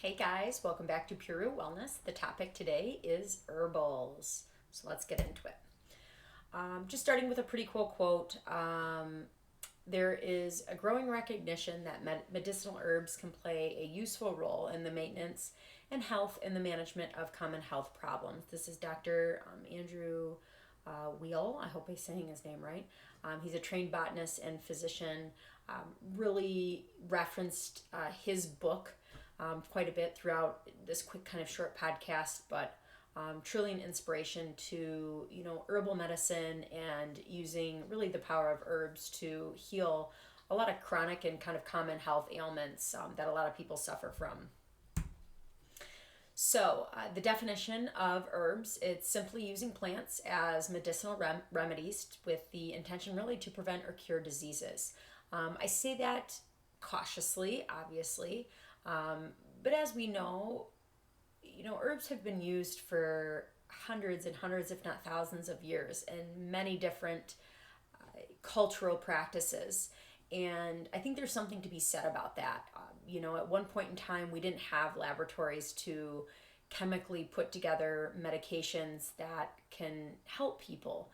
Hey guys, welcome back to Pure Wellness. The topic today is herbals. So let's get into it. Just starting with a pretty cool quote. There is a growing recognition that medicinal herbs can play a useful role in the maintenance and health and the management of common health problems. This is Dr. Andrew Wheel. I hope I'm saying his name right. He's a trained botanist and physician. Really referenced his book quite a bit throughout this quick kind of short podcast, but truly an inspiration to herbal medicine and using really the power of herbs to heal a lot of chronic and kind of common health ailments that a lot of people suffer from. So the definition of herbs, it's simply using plants as medicinal remedies with the intention really to prevent or cure diseases. I say that cautiously, obviously, but as we know, herbs have been used for hundreds and hundreds, if not thousands of years in many different cultural practices. And I think there's something to be said about that. At one point in time, we didn't have laboratories to chemically put together medications that can help people.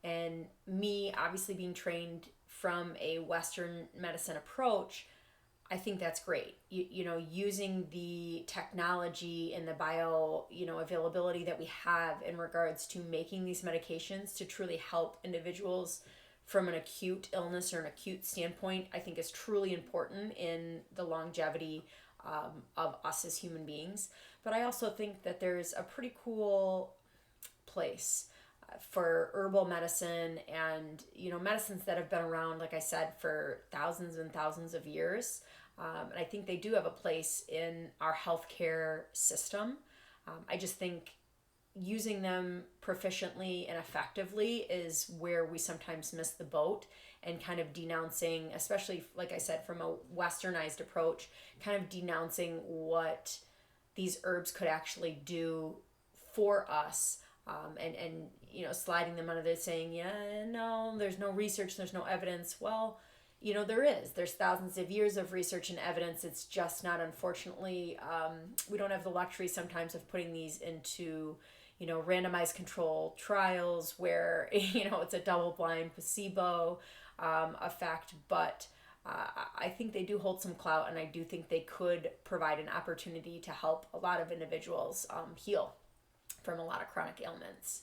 And me, obviously being trained from a Western medicine approach, I think that's great. Using the technology and the bio, availability that we have in regards to making these medications to truly help individuals from an acute illness or an acute standpoint, I think is truly important in the longevity of us as human beings. But I also think that there's a pretty cool place for herbal medicine and medicines that have been around, like I said, for thousands and thousands of years. And I think they do have a place in our healthcare system. I just think using them proficiently and effectively is where we sometimes miss the boat, and kind of denouncing, especially like I said, from a westernized approach, kind of denouncing what these herbs could actually do for us. And sliding them under there saying, yeah, no, there's no research, there's no evidence. Well, there's thousands of years of research and evidence. It's just not, unfortunately, we don't have the luxury sometimes of putting these into randomized control trials where it's a double-blind placebo effect. But I think they do hold some clout, and I do think they could provide an opportunity to help a lot of individuals heal from a lot of chronic ailments.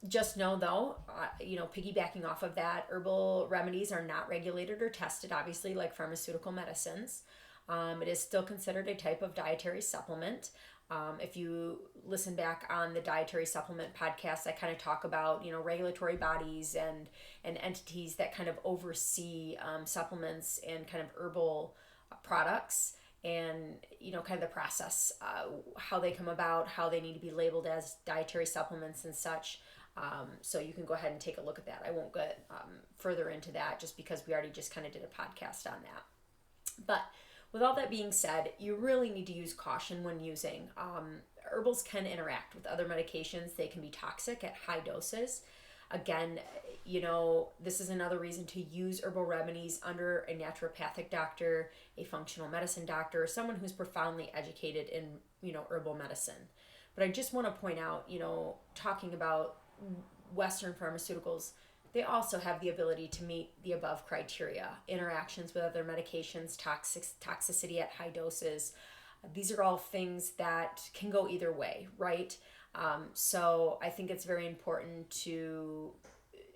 Just know though, piggybacking off of that, herbal remedies are not regulated or tested, obviously, like pharmaceutical medicines. It is still considered a type of dietary supplement. If you listen back on the dietary supplement podcast, I kind of talk about, regulatory bodies and entities that kind of oversee supplements and kind of herbal products, and kind of the process, how they come about, how they need to be labeled as dietary supplements and such. So you can go ahead and take a look at that. I won't get further into that just because we already just kind of did a podcast on that. But with all that being said, you really need to use caution when using. Herbals can interact with other medications. They can be toxic at high doses. Again, this is another reason to use herbal remedies under a naturopathic doctor, a functional medicine doctor, someone who's profoundly educated in, herbal medicine. But I just want to point out, talking about Western pharmaceuticals, they also have the ability to meet the above criteria: interactions with other medications, toxicity at high doses. These are all things that can go either way, right? So I think it's very important to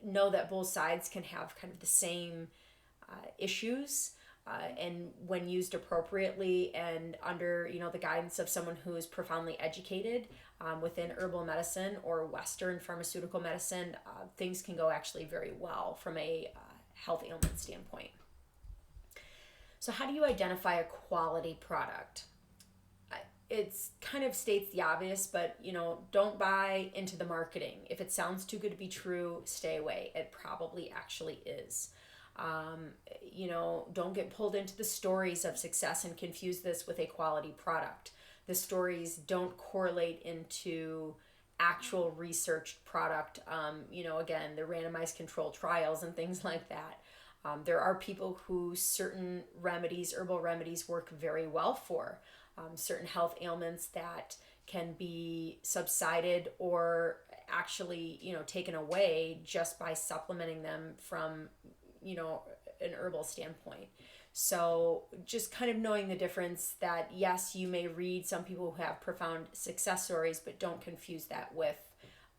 know that both sides can have kind of the same issues, and when used appropriately and under the guidance of someone who is profoundly educated within herbal medicine or Western pharmaceutical medicine, things can go actually very well from a health ailment standpoint. So how do you identify a quality product? It's kind of states the obvious, but don't buy into the marketing. If it sounds too good to be true, stay away. It probably actually is. Don't get pulled into the stories of success and confuse this with a quality product. The stories don't correlate into actual researched product. Again, the randomized controlled trials and things like that. There are people who certain remedies, herbal remedies, work very well for. certain health ailments that can be subsided or actually, taken away just by supplementing them from, an herbal standpoint. So just kind of knowing the difference that, yes, you may read some people who have profound success stories, but don't confuse that with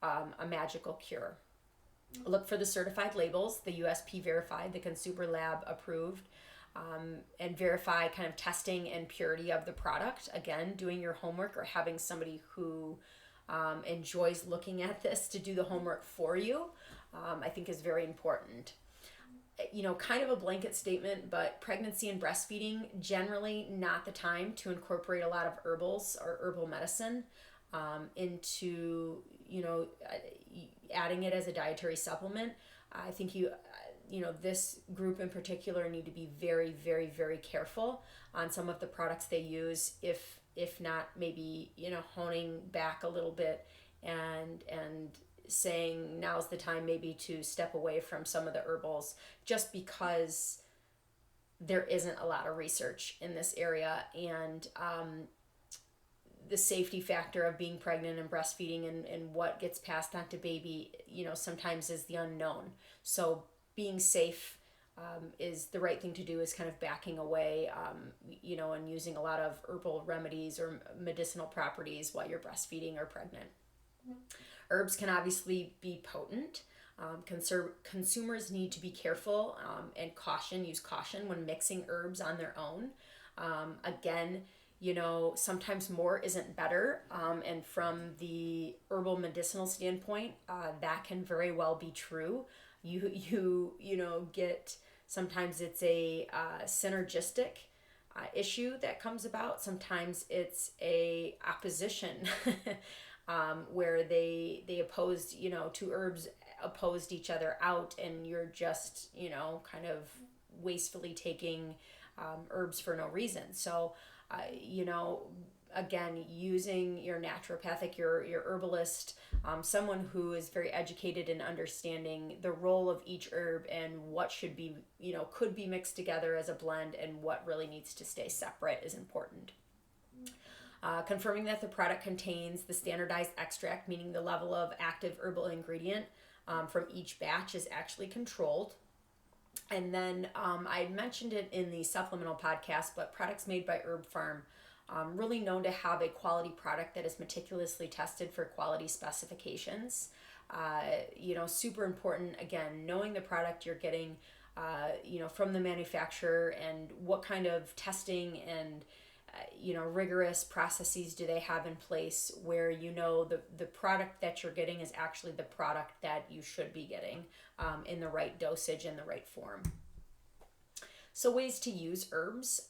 a magical cure. Look for the certified labels, the USP verified, the consumer lab approved, and verify kind of testing and purity of the product. Again, doing your homework or having somebody who enjoys looking at this to do the homework for you, I think is very important. Kind of a blanket statement, but pregnancy and breastfeeding, generally not the time to incorporate a lot of herbals or herbal medicine into, adding it as a dietary supplement. I think this group in particular need to be very, very, very careful on some of the products they use, if not maybe, honing back a little bit and saying now's the time maybe to step away from some of the herbals, just because there isn't a lot of research in this area, and the safety factor of being pregnant and breastfeeding and what gets passed on to baby, sometimes is the unknown. So being safe is the right thing to do, is kind of backing away, and using a lot of herbal remedies or medicinal properties while you're breastfeeding or pregnant. Herbs can obviously be potent. Consumers need to be careful and use caution when mixing herbs on their own. Again, sometimes more isn't better. And from the herbal medicinal standpoint, that can very well be true. You get, sometimes it's a synergistic issue that comes about. Sometimes it's a opposition where they opposed, two herbs opposed each other out, and you're just, kind of wastefully taking herbs for no reason. So, again, using your naturopathic, your herbalist, someone who is very educated in understanding the role of each herb and what should be, could be mixed together as a blend and what really needs to stay separate is important. Confirming that the product contains the standardized extract, meaning the level of active herbal ingredient from each batch is actually controlled. And then I mentioned it in the supplemental podcast, but products made by Herb Farm, really known to have a quality product that is meticulously tested for quality specifications. Super important, again, knowing the product you're getting, from the manufacturer, and what kind of testing and rigorous processes do they have in place, where the product that you're getting is actually the product that you should be getting in the right dosage and the right form. So ways to use herbs.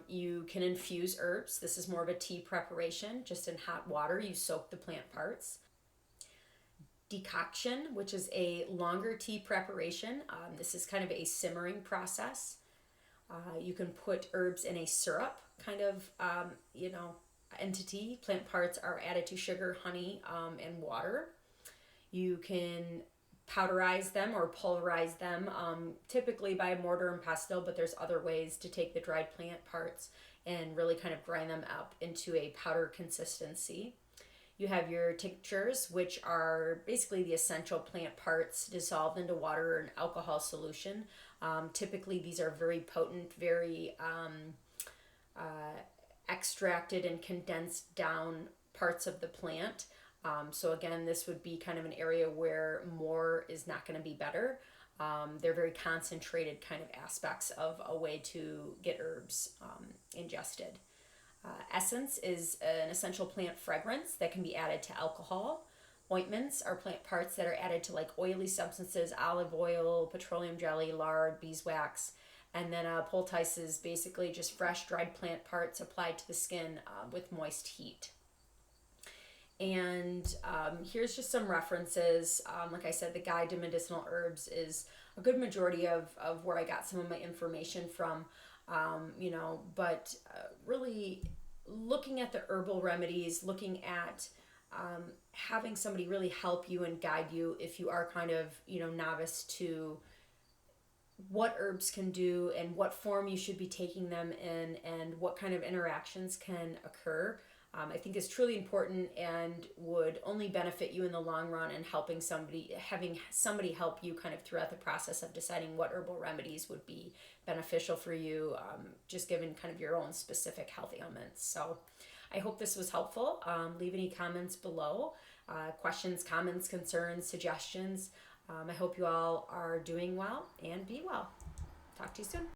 You can infuse herbs. This is more of a tea preparation. Just in hot water, you soak the plant parts. Decoction, which is a longer tea preparation. This is kind of a simmering process. You can put herbs in a syrup kind of, entity. Plant parts are added to sugar, honey, and water. You can powderize them or pulverize them, typically by mortar and pestle, but there's other ways to take the dried plant parts and really kind of grind them up into a powder consistency. You have your tinctures, which are basically the essential plant parts dissolved into water or an alcohol solution. Typically, these are very potent, very extracted and condensed down parts of the plant. So again, this would be kind of an area where more is not going to be better. They're very concentrated kind of aspects of a way to get herbs ingested. Essence is an essential plant fragrance that can be added to alcohol. Ointments are plant parts that are added to like oily substances, olive oil, petroleum jelly, lard, beeswax. And then poultice is basically just fresh dried plant parts applied to the skin with moist heat. And here's just some references. Like I said, the Guide to Medicinal Herbs is a good majority of where I got some of my information from. But really looking at the herbal remedies, looking at having somebody really help you and guide you if you are kind of, novice to what herbs can do and what form you should be taking them in and what kind of interactions can occur, I think is truly important and would only benefit you in the long run, and having somebody help you kind of throughout the process of deciding what herbal remedies would be beneficial for you, just given kind of your own specific health ailments. So I hope this was helpful. Leave any comments below, questions, comments, concerns, suggestions. I hope you all are doing well and be well. Talk to you soon.